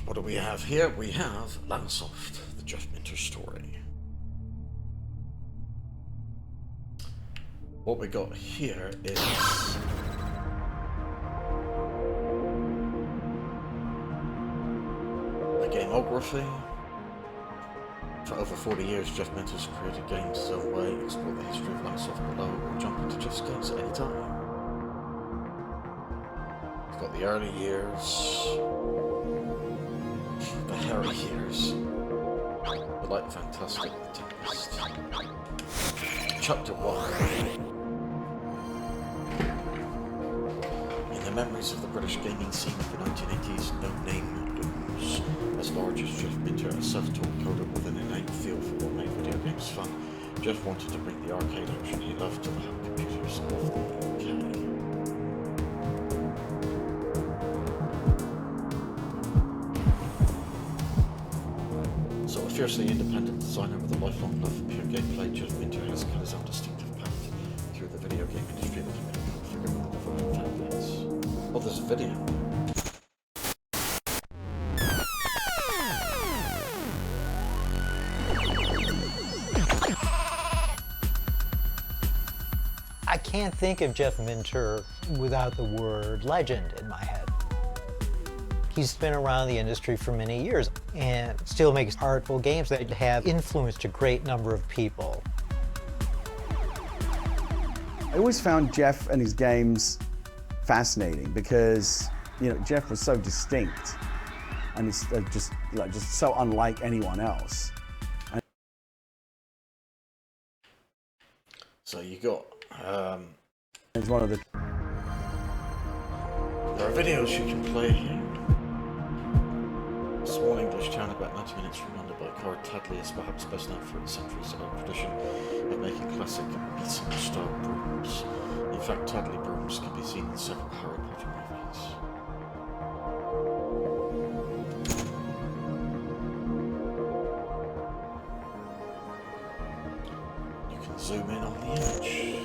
What do we have here? We have Llamasoft, the Jeff Minter story. What we got here is a gameography. For over 40 years, Jeff Minter's created games his own way, explore the history of Llamasoft below, or jump into Jeff's games at any time. We've got the early years, the hairy years, the light fantastic, the Tempest. Chapter 1. In the memories of the British gaming scene of the 1980s, no name looms. As large as Jeff Minter, a self-taught coder with an innate feel for what made video games fun, Jeff wanted to bring the arcade action he loved to the home computers of the UK. So a fiercely independent designer with a lifelong love for pure gameplay, Jeff Minter has cut his own distinctive path through the video game industry that he made a figure with the devoted fan base. Oh, there's a video. I can't think of Jeff Minter without the word legend in my head. He's been around the industry for many years and still makes artful games that have influenced a great number of people. I always found Jeff and his games fascinating because, you know, Jeff was so distinct and it's just so unlike anyone else. So you got It's one of the. There are videos you can play here. A small English town about 90 minutes from London by car, Tadley is perhaps best known for its centuries-old tradition of making classic besom-style brooms. In fact, Tadley brooms can be seen in several Harry Potter movies. You can zoom in on the image.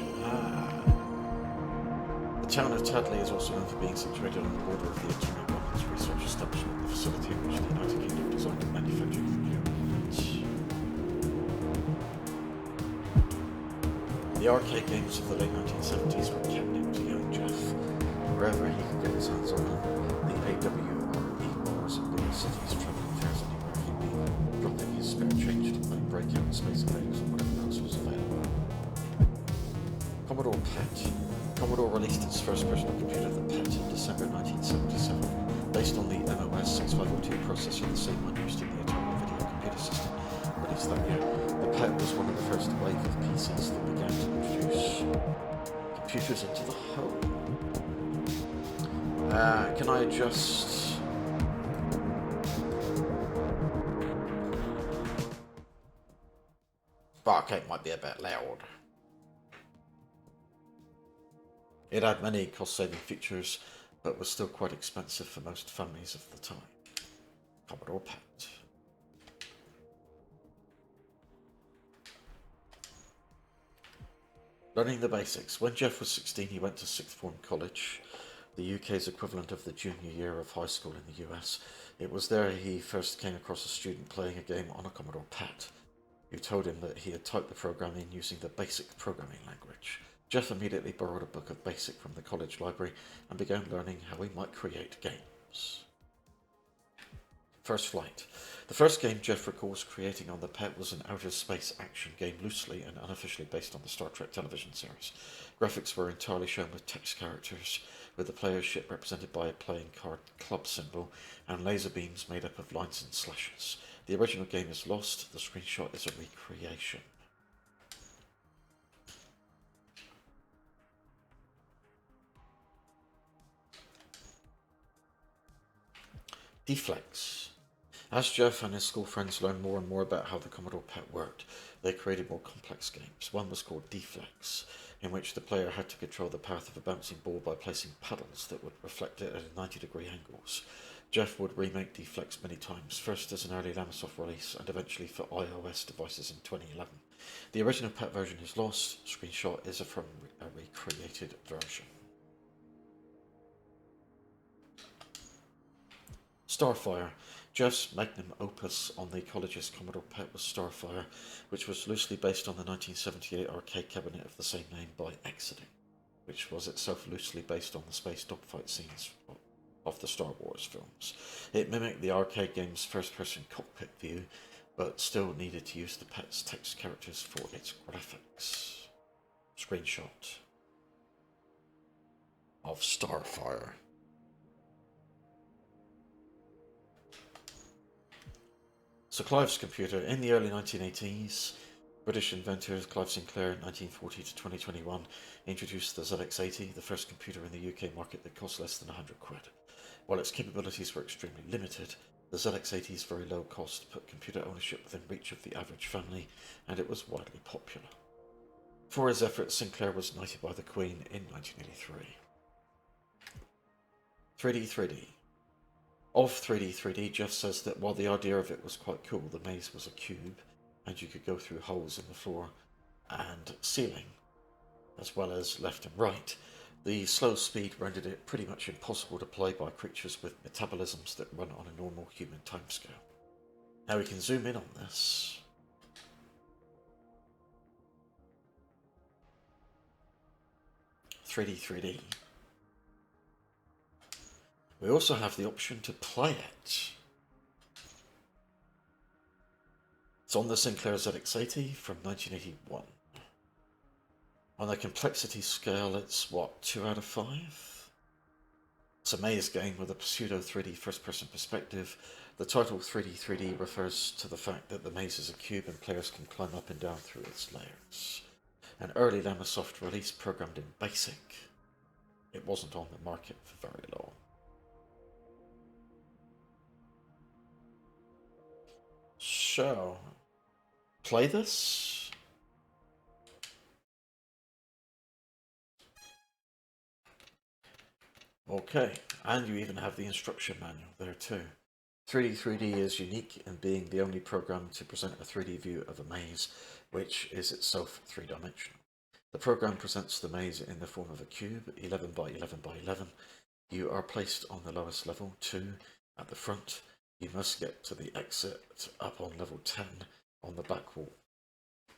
The town of Tadley is also known for being situated on the border of the Atomic Weapons Research Establishment, the facility in which the United Kingdom designed and manufactured nuclear weapons. The arcade games of the late 1970s were catnip to young Jeff. Wherever he could get his hands on them, the AWRE bars of little cities, travelling fairs anywhere he'd be, dropping his spare change to play Breakout, Space Invaders, and whatever else was available. Commodore PET. Commodore released its first personal computer, the PET, in December 1977, based on the MOS 6502 processor, the same one used in the Atari video computer system released that year. The PET was one of the first wave of PCs that began to introduce computers into the home. Can I adjust? Okay, it might be a bit loud. It had many cost-saving features, but was still quite expensive for most families of the time. Commodore PET. Learning the basics. When Jeff was 16, he went to sixth form college, the UK's equivalent of the junior year of high school in the US. It was there he first came across a student playing a game on a Commodore PET, who told him that he had typed the program in using the BASIC programming language. Jeff immediately borrowed a book of BASIC from the college library and began learning how he might create games. First Flight. The first game Jeff recalls creating on the PET was an outer space action game loosely and unofficially based on the Star Trek television series. Graphics were entirely shown with text characters, with the player's ship represented by a playing card club symbol and laser beams made up of lines and slashes. The original game is lost, the screenshot is a recreation. Deflex. As Jeff and his school friends learned more and more about how the Commodore PET worked, they created more complex games. One was called Deflex, in which the player had to control the path of a bouncing ball by placing paddles that would reflect it at 90-degree angles. Jeff would remake Deflex many times, first as an early Llamasoft release and eventually for iOS devices in 2011. The original PET version is lost, screenshot is from a recreated version. Starfire. Jeff's magnum opus on the college's Commodore PET was Starfire, which was loosely based on the 1978 arcade cabinet of the same name by Exiting, which was itself loosely based on the space dogfight scenes of the Star Wars films. It mimicked the arcade game's first-person cockpit view, but still needed to use the PET's text characters for its graphics. Screenshot of Starfire. So Clive's computer. In the early 1980s, British inventor Clive Sinclair, 1940 to 2021, introduced the ZX80, the first computer in the UK market that cost less than 100 quid. While its capabilities were extremely limited, the ZX80's very low cost put computer ownership within reach of the average family, and it was widely popular. For his efforts, Sinclair was knighted by the Queen in 1983. 3D. Of 3D, Jeff says that while the idea of it was quite cool, the maze was a cube, and you could go through holes in the floor and ceiling, as well as left and right. The slow speed rendered it pretty much impossible to play by creatures with metabolisms that run on a normal human timescale. Now we can zoom in on this. .3D. We also have the option to play it. It's on the Sinclair ZX80 from 1981. On a complexity scale, it's what, 2 out of 5? It's a maze game with a pseudo 3D first-person perspective. The title 3D refers to the fact that the maze is a cube and players can climb up and down through its layers. An early Llamasoft release programmed in BASIC. It wasn't on the market for very long. So, play this. Okay, and you even have the instruction manual there too. 3D is unique in being the only program to present a 3D view of a maze, which is itself three-dimensional. The program presents the maze in the form of a cube, 11 by 11 by 11. You are placed on the lowest level, 2, at the front. You must get to the exit up on level 10 on the back wall.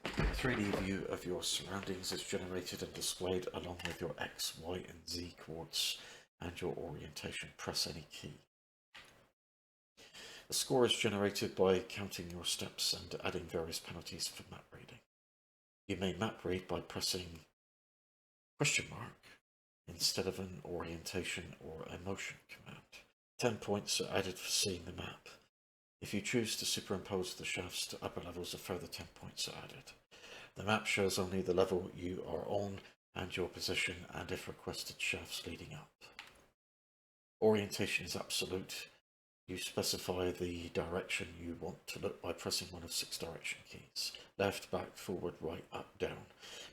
A 3D view of your surroundings is generated and displayed along with your X, Y, and Z coordinates and your orientation. Press any key. The score is generated by counting your steps and adding various penalties for map reading. You may map read by pressing question mark instead of an orientation or a motion command. 10 points are added for seeing the map. If you choose to superimpose the shafts to upper levels, a further 10 points are added. The map shows only the level you are on and your position, and if requested, shafts leading up. Orientation is absolute. You specify the direction you want to look by pressing one of 6 direction keys. Left, back, forward, right, up, down.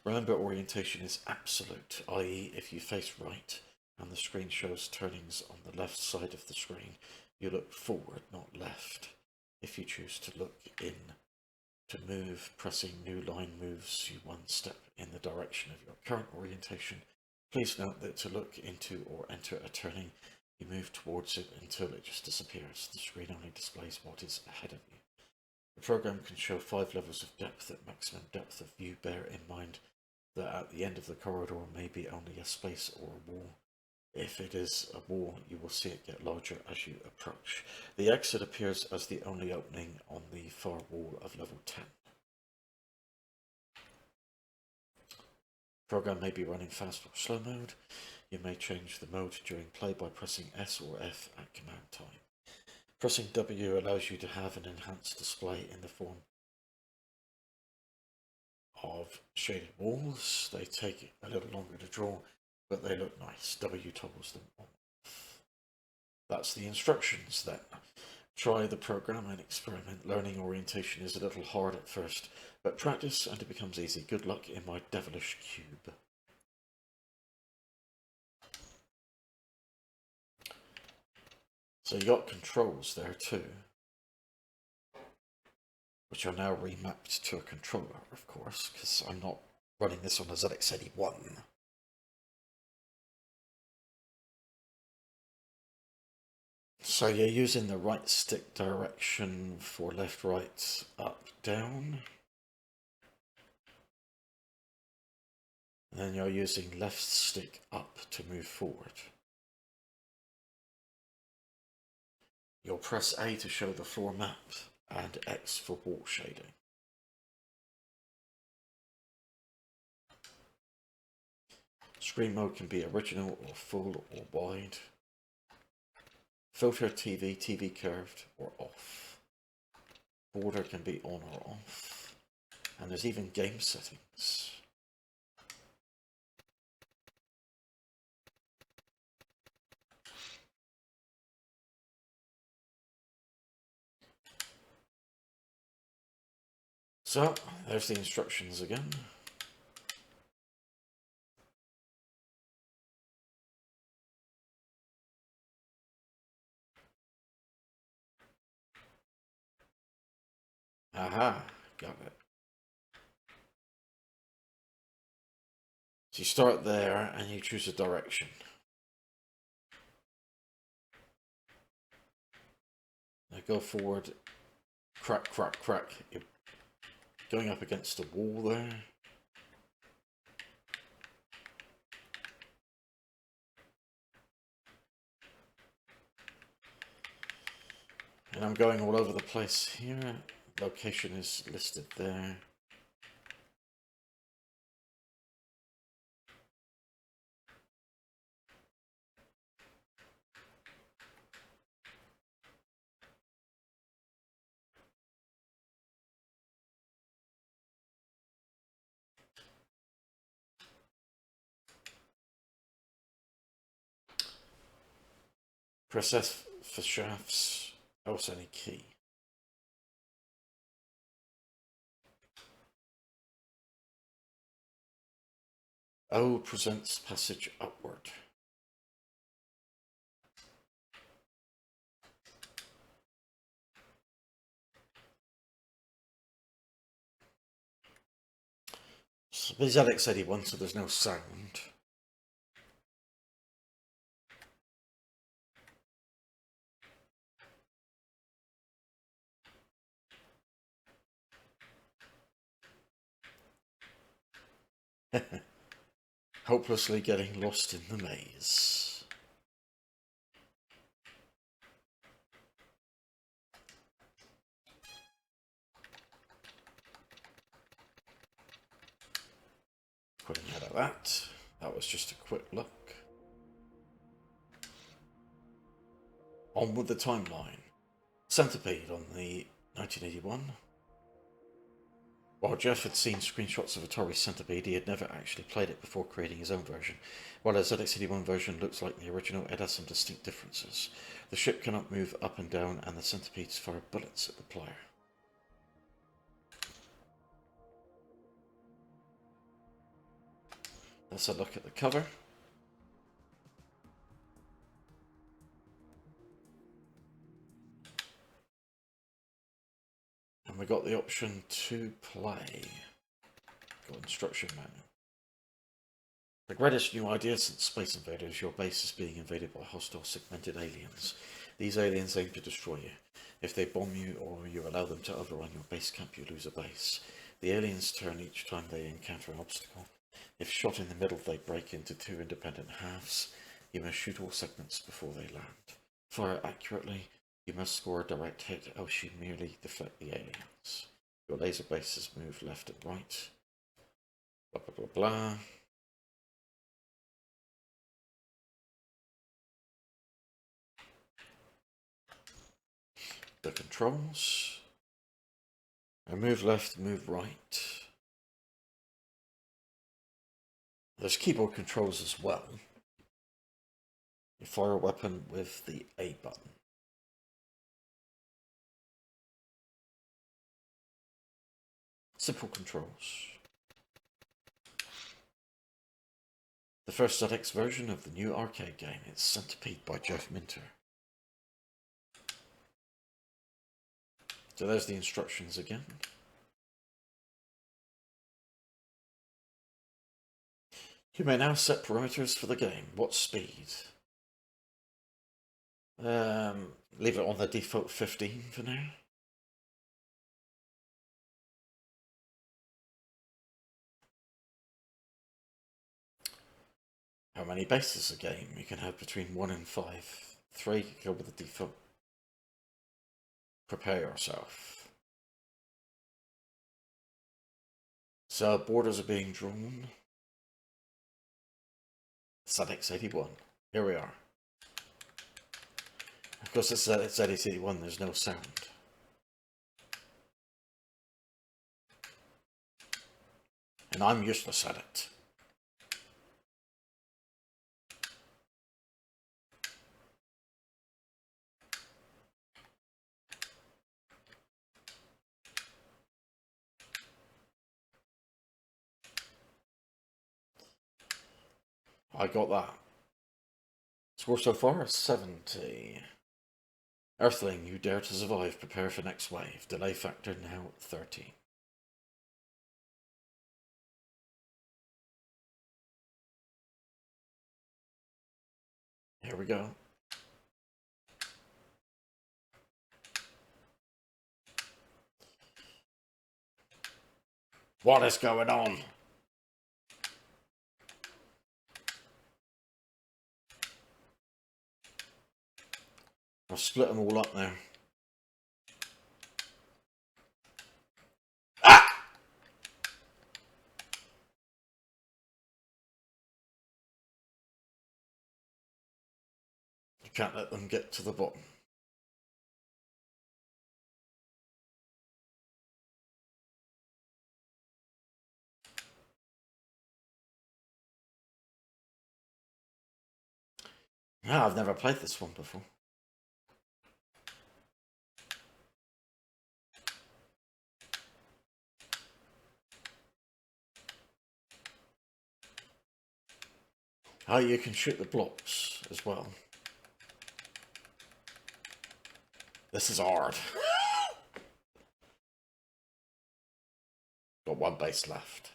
Remember, orientation is absolute, i.e. if you face right and the screen shows turnings on the left side of the screen, you look forward, not left. If you choose to look in to move, pressing new line moves you one step in the direction of your current orientation. Please note that to look into or enter a turning, you move towards it until it just disappears. The screen only displays what is ahead of you. The program can show 5 levels of depth at maximum depth of view. Bear in mind that at the end of the corridor may be only a space or a wall. If it is a wall, you will see it get larger as you approach. The exit appears as the only opening on the far wall of level 10. The program may be running fast or slow mode. You may change the mode during play by pressing S or F at command time. Pressing W allows you to have an enhanced display in the form of shaded walls. They take a little longer to draw, but they look nice. W toggles them on. That's the instructions then. Try the program and experiment. Learning orientation is a little hard at first, but practice and it becomes easy. Good luck in my devilish cube. So you got controls there too, which are now remapped to a controller, of course, because I'm not running this on a ZX81. So you're using the right stick direction for left, right, up, down. And then you're using left stick up to move forward. You'll press A to show the floor map and X for wall shading. Screen mode can be original or full or wide. Filter TV, TV curved or off. Border can be on or off. And there's even game settings. So, there's the instructions again. Aha, got it. So you start there and you choose a direction. Now go forward, crack, crack, crack. You're going up against the wall there. And I'm going all over the place here. Location is listed there. Press F for shafts. Also any key. O presents passage upward. So this is ZX81, so there's no sound. Hopelessly getting lost in the maze. Putting out of that. That was just a quick look. On with the timeline. Centipede on the 1981. While Jeff had seen screenshots of Atari Centipede, he had never actually played it before creating his own version. While the ZX81 version looks like the original, it has some distinct differences. The ship cannot move up and down, and the centipedes fire bullets at the player. Let's have a look at the cover. And we got the option to play. Got instruction manual. The greatest new idea since Space Invaders, your base is being invaded by hostile segmented aliens. These aliens aim to destroy you. If they bomb you or you allow them to overrun your base camp, you lose a base. The aliens turn each time they encounter an obstacle. If shot in the middle, they break into two independent halves. You must shoot all segments before they land. Fire accurately. You must score a direct hit, else you merely deflect the aliens. Your laser bases move left and right. Blah blah blah blah. The controls. Now move left, move right. There's keyboard controls as well. You fire a weapon with the A button. Simple controls. The first ZX version of the new arcade game is Centipede by Jeff Minter. So there's the instructions again. You may now set parameters for the game. What speed? Leave it on the default 15 for now. How many bases a game? You can have between 1 and 5. 3, go with the default. Prepare yourself. So borders are being drawn. ZX81. Here we are. Of course, it's ZX81, there's no sound. And I'm useless at it. I got that. Score so far is 70. Earthling, you dare to survive. Prepare for next wave. Delay factor now 30. Here we go. What is going on? I'll split them all up now. Ah! You can't let them get to the bottom. Ah, I've never played this one before. Oh, you can shoot the blocks as well. This is hard. Got one base left.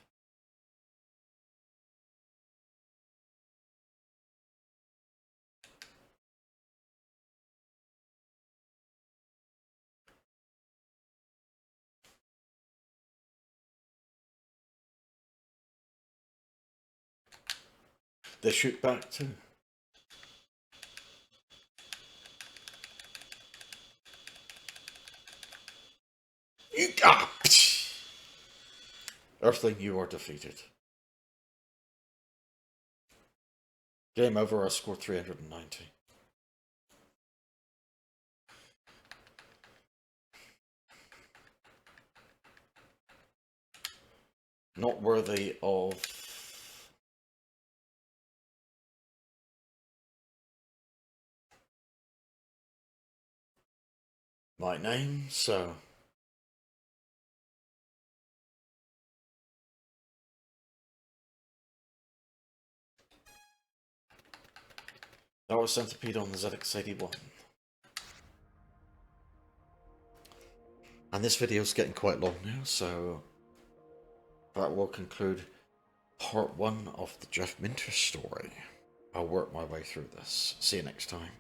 They shoot back too. You got Earthling, you are defeated. Game over, I scored 390. Not worthy of my name, so that was Centipede on the ZX81. And this video is getting quite long now, so that will conclude part 1 of the Jeff Minter story. I'll work my way through this. See you next time.